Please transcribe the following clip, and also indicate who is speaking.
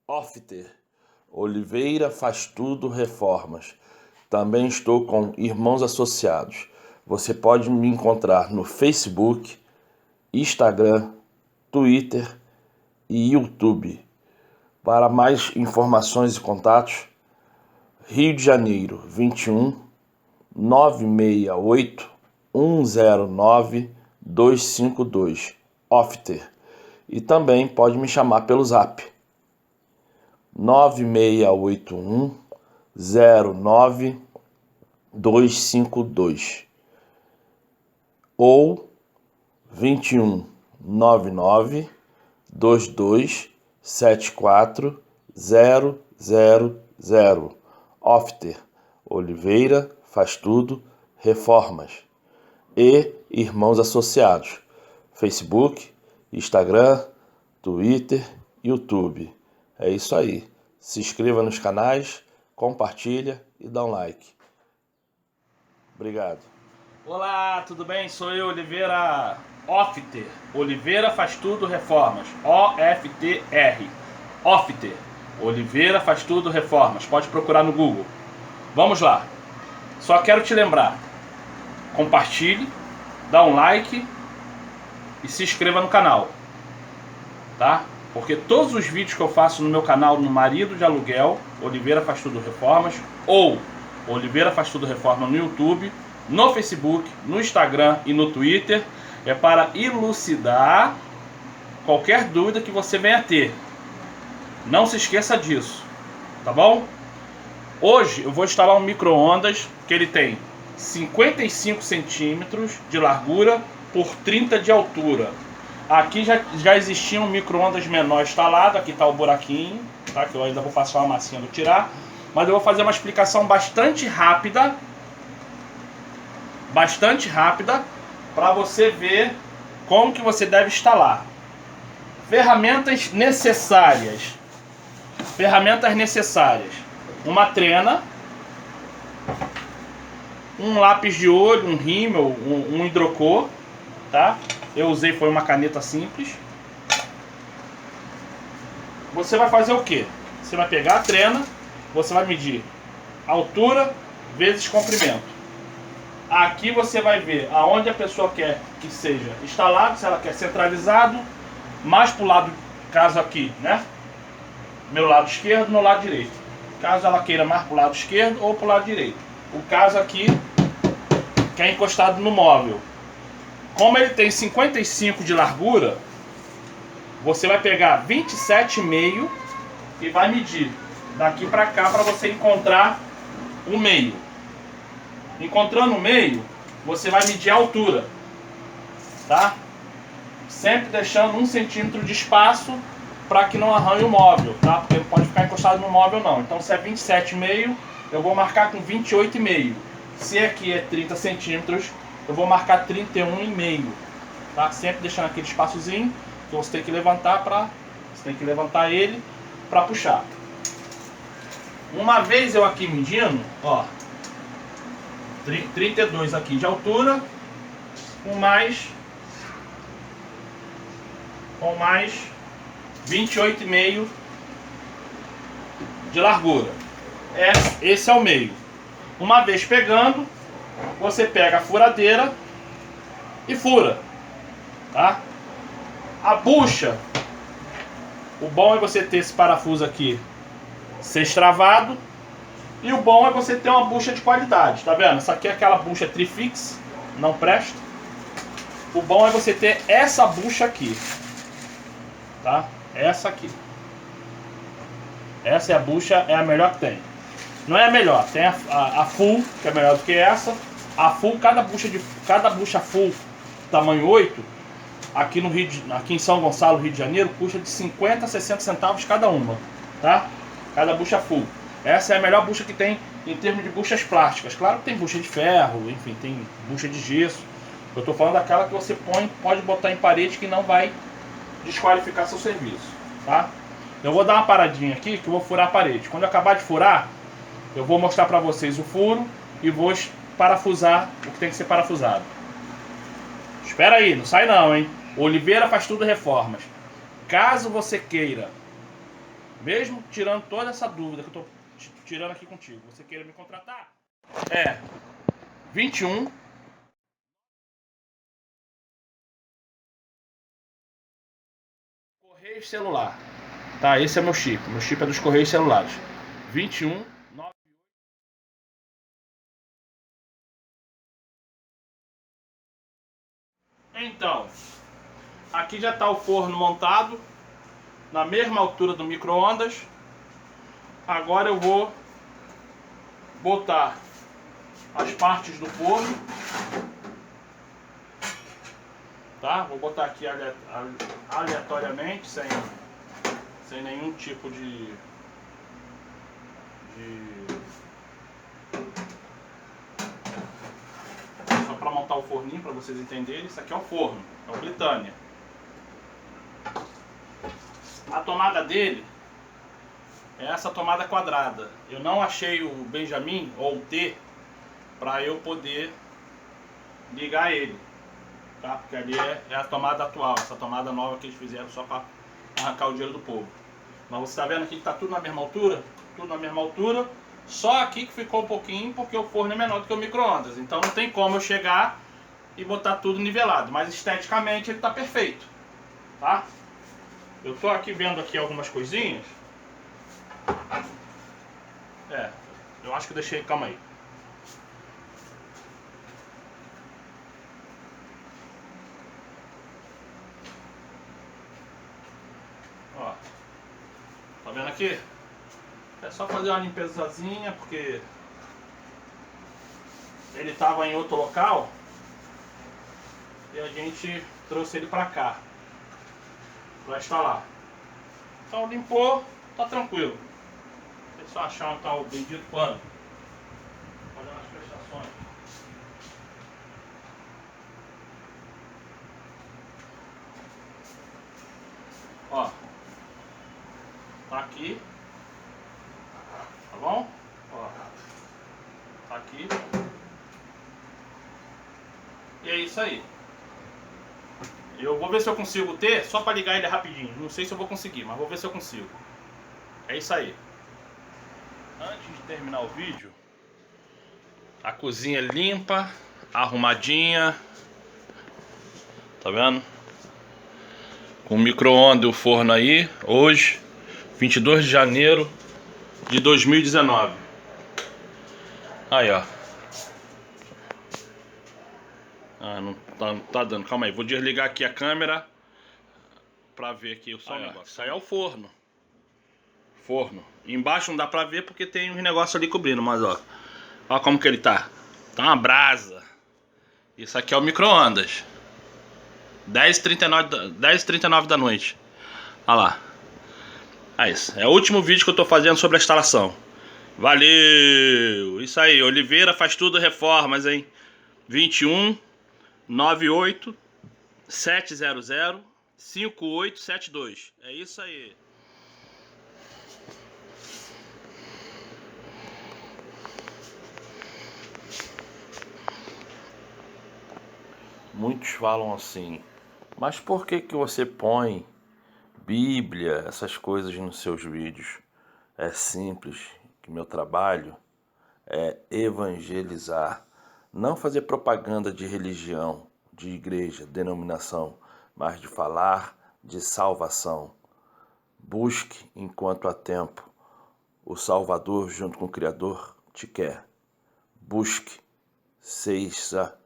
Speaker 1: Ofter, Oliveira Faz Tudo Reformas. Também estou com Irmãos Associados. Você pode me encontrar no Facebook, Instagram, Twitter e YouTube. Para mais informações e contatos, Rio de Janeiro, 21 968 109 252, Ofter. E também pode me chamar pelo Zap 9681 09 252 ou 21 99 22 74 000. Ofter, Oliveira Faz Tudo Reformas. E Irmãos Associados, Facebook, Instagram, Twitter, YouTube. É isso aí. Se inscreva nos canais, compartilha e dá um like. Obrigado.
Speaker 2: Olá, tudo bem? Sou eu, Oliveira Ofter. Oliveira Faz Tudo Reformas. OFTR. Ofter. Oliveira Faz Tudo Reformas. Pode procurar no Google. Vamos lá. Só quero te lembrar. Compartilhe, dá um like e se inscreva no canal. Tá? Porque todos os vídeos que eu faço no meu canal no Marido de Aluguel, Oliveira Faz Tudo Reformas, ou Oliveira Faz Tudo Reforma no YouTube, no Facebook, no Instagram e no Twitter, é para elucidar qualquer dúvida que você venha a ter. Não se esqueça disso, tá bom? Hoje eu vou instalar um micro-ondas que ele tem 55 centímetros de largura por 30 de altura. Aqui já existia um micro-ondas menor instalado, aqui está o buraquinho, tá? Que eu ainda vou passar uma massinha para tirar, mas eu vou fazer uma explicação bastante rápida para você ver como que você deve instalar. Ferramentas necessárias. Uma trena, um lápis de olho, um rímel, um hidrocor, tá? Eu usei foi uma caneta simples. Você vai fazer o que? Você vai pegar a trena, você vai medir altura vezes comprimento. Aqui você vai ver aonde a pessoa quer que seja instalado, se ela quer centralizado, mais para o lado, caso aqui, né? Meu lado esquerdo, meu lado direito. Caso ela queira mais para o lado esquerdo ou para o lado direito. O caso aqui, que é encostado no móvel. Como ele tem 55 de largura, você vai pegar 27,5 e vai medir daqui para cá para você encontrar o meio. Encontrando o meio, você vai medir a altura, tá? Sempre deixando 1 centímetro de espaço para que não arranhe o móvel, tá? Porque não pode ficar encostado no móvel não. Então se é 27,5, eu vou marcar com 28,5. Se aqui é 30 centímetros, eu vou marcar 31,5, tá? Sempre deixando aquele espaçozinho que você tem que levantar ele para puxar. Uma vez eu aqui medindo, ó, 32 aqui de altura, com mais 28,5 de largura. Esse é o meio. Uma vez pegando, você pega a furadeira e fura, tá? A bucha, o bom é você ter esse parafuso aqui ser estravado, e o bom é você ter uma bucha de qualidade, tá vendo? Essa aqui é aquela bucha Trifix, não presta. O bom é você ter essa bucha aqui, tá? Essa aqui. Essa é a bucha, é a melhor que tem. Não é a melhor, tem a full, que é melhor do que essa. A full, cada bucha full tamanho 8, aqui em São Gonçalo, Rio de Janeiro, custa de 50 a 60 centavos cada uma, tá? Cada bucha full. Essa é a melhor bucha que tem em termos de buchas plásticas. Claro que tem bucha de ferro, enfim, tem bucha de gesso. Eu estou falando daquela que você pode botar em parede que não vai desqualificar seu serviço, tá? Eu vou dar uma paradinha aqui que eu vou furar a parede. Quando eu acabar de furar, eu vou mostrar para vocês o furo e vou parafusar o que tem que ser parafusado. Espera aí, não sai não, hein? Oliveira Faz Tudo Reformas. Caso você queira mesmo tirando toda essa dúvida que eu tô tirando aqui contigo, você queira me contratar, é 21 Correios celular, tá? Esse é meu chip é dos Correios celulares. 21 9... Então, aqui já está o forno montado na mesma altura do micro-ondas. Agora eu vou botar as partes do forno, tá? Vou botar aqui aleatoriamente, sem nenhum tipo de só para montar o forninho, para vocês entenderem. Isso aqui é o forno, é o Britânia. A tomada dele é essa tomada quadrada. Eu não achei o Benjamin ou o T para eu poder ligar ele, tá? Porque ali é a tomada atual, essa tomada nova que eles fizeram só para arrancar o dinheiro do povo. Mas você está vendo aqui que está tudo na mesma altura? Tudo na mesma altura. Só aqui que ficou um pouquinho porque o forno é menor do que o micro-ondas. Então não tem como eu chegar e botar tudo nivelado. Mas esteticamente ele está perfeito, tá? Eu tô aqui vendo aqui algumas coisinhas. Eu acho que eu deixei, calma aí. Ó, tá vendo aqui? É só fazer uma limpezazinha, porque ele estava em outro local e a gente trouxe ele para cá para instalar. Então limpou, tá tranquilo. É só achar onde tá o bendito pano, fazendo as prestações. Ó, tá aqui, tá bom? Ó, tá aqui. E é isso aí. Eu vou ver se eu consigo ter, só para ligar ele rapidinho. Não sei se eu vou conseguir, mas vou ver se eu consigo. É isso aí. Antes de terminar o vídeo, a cozinha limpa, arrumadinha. Tá vendo? Com o micro-ondas e o forno aí, hoje, 22 de janeiro de 2019. Aí, ó. Ah, não tá dando. Calma aí, vou desligar aqui a câmera pra ver aqui o som. Isso aí é o forno. Forno. Embaixo não dá pra ver porque tem uns negócios ali cobrindo, mas ó. Ó como que ele tá. Tá uma brasa. Isso aqui é o micro-ondas. 10h39 da noite. Olha lá. É isso. É o último vídeo que eu tô fazendo sobre a instalação. Valeu! Isso aí, Oliveira faz tudo reformas, hein? 21 98 700 5872. É isso aí.
Speaker 1: Muitos falam assim, mas por que você põe Bíblia, essas coisas nos seus vídeos? É simples, que meu trabalho é evangelizar, não fazer propaganda de religião, de igreja, denominação, mas de falar de salvação. Busque enquanto há tempo. O Salvador junto com o Criador te quer. Busque, seja.